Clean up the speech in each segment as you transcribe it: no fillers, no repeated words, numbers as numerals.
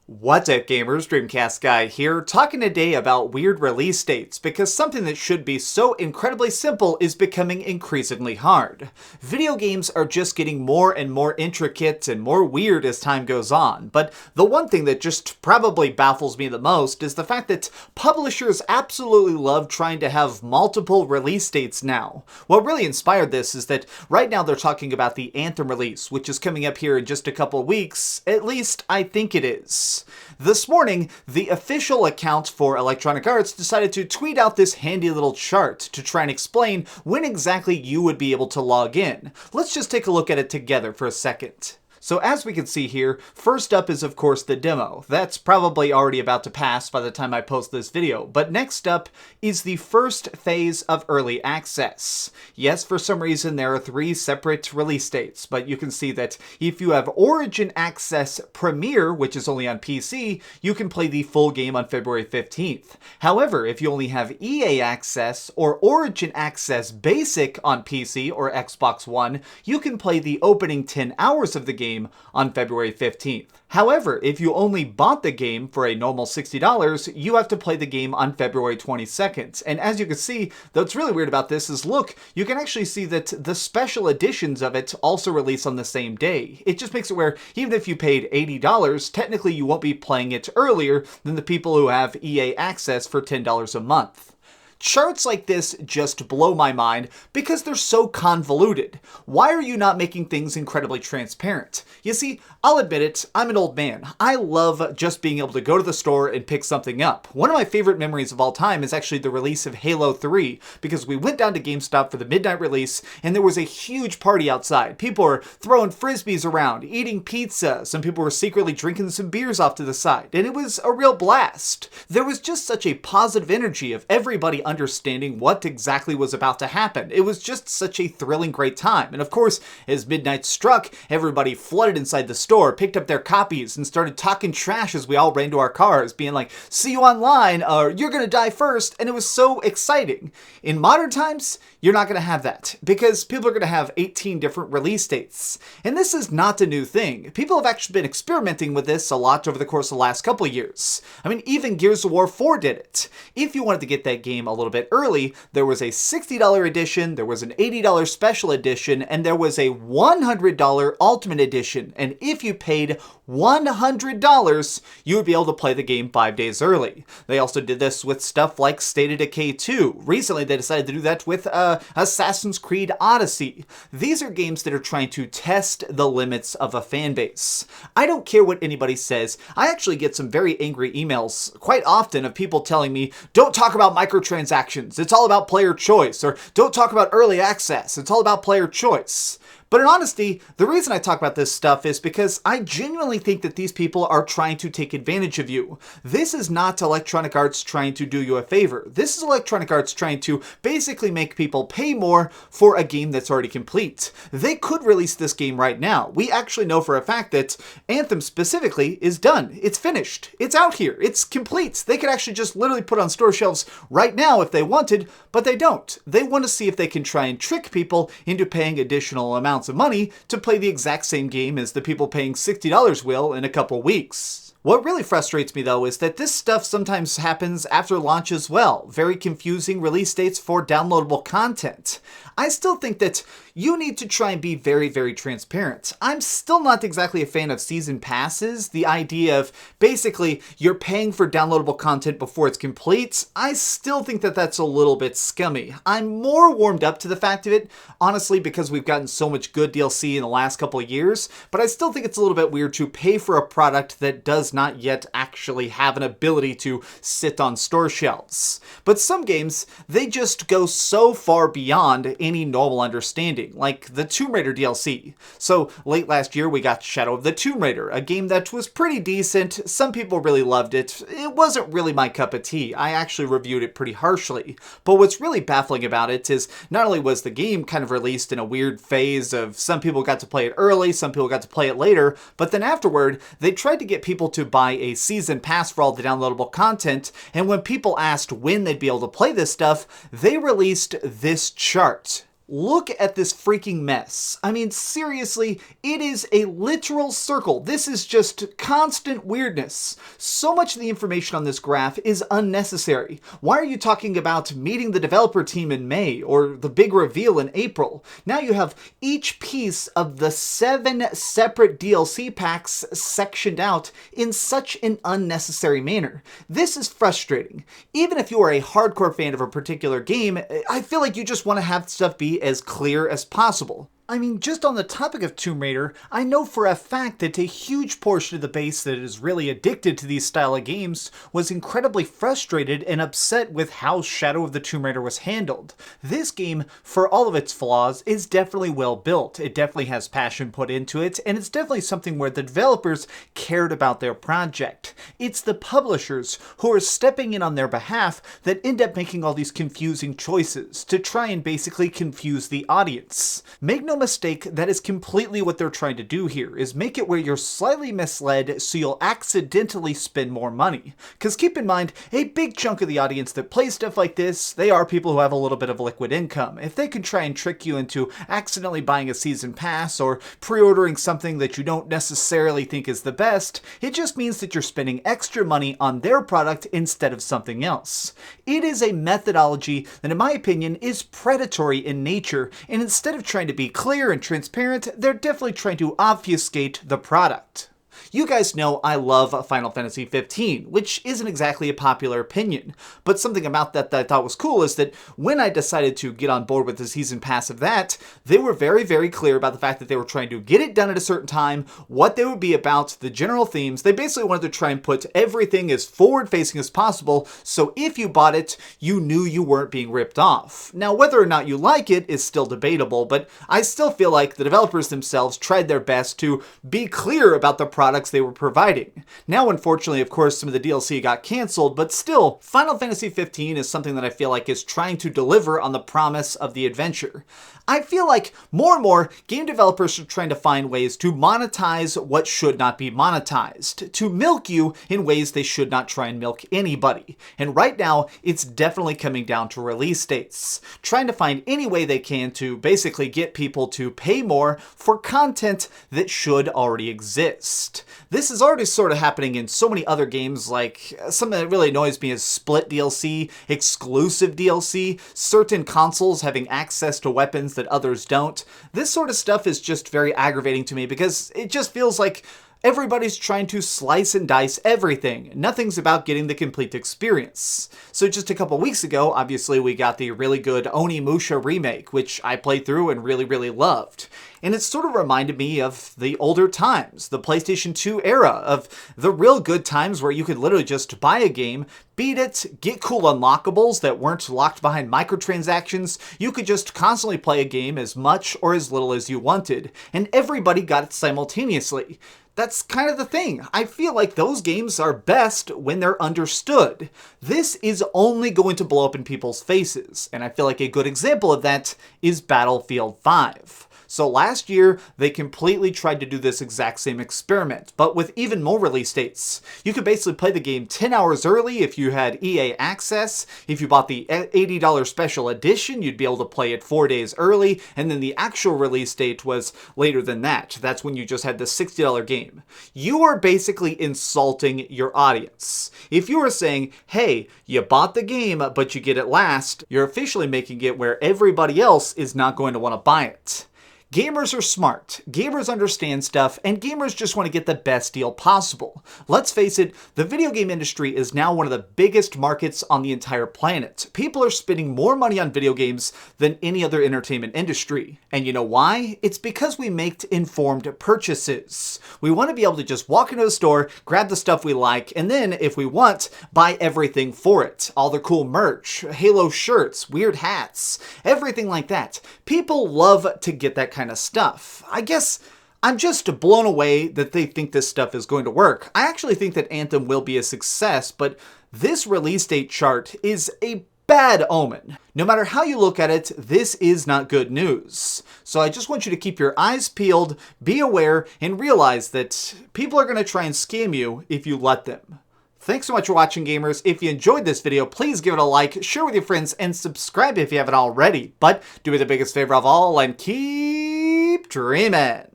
What's up gamers, DreamcastGuy here, talking today about weird release dates because something that should be so incredibly simple is becoming increasingly hard. Video games are just getting more and more intricate and more weird as time goes on, but the one thing that just probably baffles me the most is the fact that publishers absolutely love trying to have multiple release dates now. What really inspired this is that right now they're talking about the Anthem release, which is coming up here in just a couple weeks, at least I think it is. This morning, the official account for Electronic Arts decided to tweet out this handy little chart to try and explain when exactly you would be able to log in. Let's just take a look at it together for a second. So as we can see here, first up is of course the demo. That's probably already about to pass by the time I post this video, but next up is the first phase of early access. Yes, for some reason there are 3 separate release dates, but you can see that if you have Origin Access Premier, which is only on PC, you can play the full game on February 15th. However, if you only have EA Access or Origin Access Basic on PC or Xbox One, you can play the opening 10 hours of the game on February 15th. However, if you only bought the game for a normal $60, you have to play the game on February 22nd. And as you can see, what's really weird about this is, look, you can actually see that the special editions of it also release on the same day. It just makes it where even if you paid $80, technically you won't be playing it earlier than the people who have EA access for $10 a month. Charts like this just blow my mind because they're so convoluted. Why are you not making things incredibly transparent? You see, I'll admit it, I'm an old man. I love just being able to go to the store and pick something up. One of my favorite memories of all time is actually the release of Halo 3, because we went down to GameStop for the midnight release and there was a huge party outside. People were throwing frisbees around, eating pizza, some people were secretly drinking some beers off to the side, and it was a real blast. There was just such a positive energy of everybody understanding what exactly was about to happen. It was just such a thrilling, great time. And of course, as midnight struck, everybody flooded inside the store, picked up their copies, and started talking trash as we all ran to our cars, being like, "See you online," or "You're gonna die first," and it was so exciting. In modern times, you're not gonna have that, because people are gonna have 18 different release dates. And this is not a new thing. People have actually been experimenting with this a lot over the course of the last couple of years. I mean, even Gears of War 4 did it. If you wanted to get that game a little bit early, there was a $60 edition, there was an $80 special edition, and there was a $100 Ultimate Edition. And if you paid $100, you would be able to play the game 5 days early. They also did this with stuff like State of Decay 2. Recently, they decided to do that with Assassin's Creed Odyssey. These are games that are trying to test the limits of a fan base. I don't care what anybody says. I actually get some very angry emails quite often of people telling me, "Don't talk about microtransactions. It's all about player choice," or "Don't talk about early access. It's all about player choice." But in honesty, the reason I talk about this stuff is because I genuinely think that these people are trying to take advantage of you. This is not Electronic Arts trying to do you a favor. This is Electronic Arts trying to basically make people pay more for a game that's already complete. They could release this game right now. We actually know for a fact that Anthem specifically is done. It's finished. It's out here. It's complete. They could actually just literally put it on store shelves right now if they wanted, but they don't. They want to see if they can try and trick people into paying additional amounts of money to play the exact same game as the people paying $60 will in a couple weeks. What really frustrates me though is that this stuff sometimes happens after launch as well. Very confusing release dates for downloadable content. I still think that you need to try and be very, very transparent. I'm still not exactly a fan of season passes. The idea of basically you're paying for downloadable content before it's complete, I still think that that's a little bit scummy. I'm more warmed up to the fact of it, honestly, because we've gotten so much good DLC in the last couple of years, but I still think it's a little bit weird to pay for a product that does not yet actually have an ability to sit on store shelves. But some games, they just go so far beyond any normal understanding, like the Tomb Raider DLC. So late last year we got Shadow of the Tomb Raider, a game that was pretty decent. Some people really loved it. It wasn't really my cup of tea. I actually reviewed it pretty harshly. But what's really baffling about it is not only was the game kind of released in a weird phase of some people got to play it early, some people got to play it later, but then afterward they tried to get people to to buy a season pass for all the downloadable content, and when people asked when they'd be able to play this stuff, they released this chart. Look at this freaking mess. I mean, seriously, it is a literal circle. This is just constant weirdness. So much of the information on this graph is unnecessary. Why are you talking about meeting the developer team in May or the big reveal in April? Now you have each piece of the 7 separate DLC packs sectioned out in such an unnecessary manner. This is frustrating. Even if you are a hardcore fan of a particular game, I feel like you just want to have stuff be as clear as possible. I mean, just on the topic of Tomb Raider, I know for a fact that a huge portion of the base that is really addicted to these style of games was incredibly frustrated and upset with how Shadow of the Tomb Raider was handled. This game, for all of its flaws, is definitely well built. It definitely has passion put into it, and it's definitely something where the developers cared about their project. It's the publishers who are stepping in on their behalf that end up making all these confusing choices to try and basically confuse the audience. Make no mistake, that is completely what they're trying to do here, is make it where you're slightly misled so you'll accidentally spend more money. Because keep in mind, a big chunk of the audience that plays stuff like this, they are people who have a little bit of liquid income. If they can try and trick you into accidentally buying a season pass or pre-ordering something that you don't necessarily think is the best, it just means that you're spending extra money on their product instead of something else. It is a methodology that, in my opinion, is predatory in nature, and instead of trying to be clear and transparent, they're definitely trying to obfuscate the product. You guys know I love Final Fantasy 15, which isn't exactly a popular opinion, but something about that I thought was cool is that when I decided to get on board with the season pass of that, they were very, very clear about the fact that they were trying to get it done at a certain time, what they would be about, the general themes. They basically wanted to try and put everything as forward-facing as possible, so if you bought it, you knew you weren't being ripped off. Now, whether or not you like it is still debatable, but I still feel like the developers themselves tried their best to be clear about the products they were providing. Now, unfortunately, of course, some of the DLC got canceled, but still, Final Fantasy 15 is something that I feel like is trying to deliver on the promise of the adventure. I feel like more and more game developers are trying to find ways to monetize what should not be monetized, to milk you in ways they should not try and milk anybody. And right now, it's definitely coming down to release dates, trying to find any way they can to basically get people to pay more for content that should already exist. This is already sort of happening in so many other games, like something that really annoys me is split DLC, exclusive DLC, certain consoles having access to weapons that others don't. This sort of stuff is just very aggravating to me because it just feels like everybody's trying to slice and dice everything. Nothing's about getting the complete experience. So just a couple weeks ago, obviously we got the really good Onimusha remake, which I played through and really, really loved. And it sort of reminded me of the older times, the PlayStation 2 era, of the real good times where you could literally just buy a game, beat it, get cool unlockables that weren't locked behind microtransactions. You could just constantly play a game as much or as little as you wanted, and everybody got it simultaneously. That's kind of the thing. I feel like those games are best when they're understood. This is only going to blow up in people's faces, and I feel like a good example of that is Battlefield 5. So last year, they completely tried to do this exact same experiment, but with even more release dates. You could basically play the game 10 hours early if you had EA access. If you bought the $80 special edition, you'd be able to play it 4 days early, and then the actual release date was later than that. That's when you just had the $60 game. You are basically insulting your audience. If you are saying, hey, you bought the game, but you get it last, you're officially making it where everybody else is not going to want to buy it. Gamers are smart, gamers understand stuff, and gamers just want to get the best deal possible. Let's face it, the video game industry is now one of the biggest markets on the entire planet. People are spending more money on video games than any other entertainment industry. And you know why? It's because we make informed purchases. We want to be able to just walk into a store, grab the stuff we like, and then, if we want, buy everything for it. All the cool merch, Halo shirts, weird hats, everything like that. People love to get that kind of stuff. I guess I'm just blown away that they think this stuff is going to work. I actually think that Anthem will be a success, but this release date chart is a bad omen. No matter how you look at it, this is not good news. So I just want you to keep your eyes peeled, be aware, and realize that people are going to try and scam you if you let them. Thanks so much for watching, gamers. If you enjoyed this video, please give it a like, share with your friends, and subscribe if you haven't already. But do me the biggest favor of all and keep dreaming.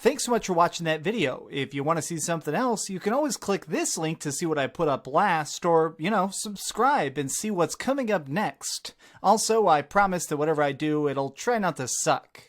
Thanks so much for watching that video. If you want to see something else, you can always click this link to see what I put up last, or, subscribe and see what's coming up next. Also, I promise that whatever I do, it'll try not to suck.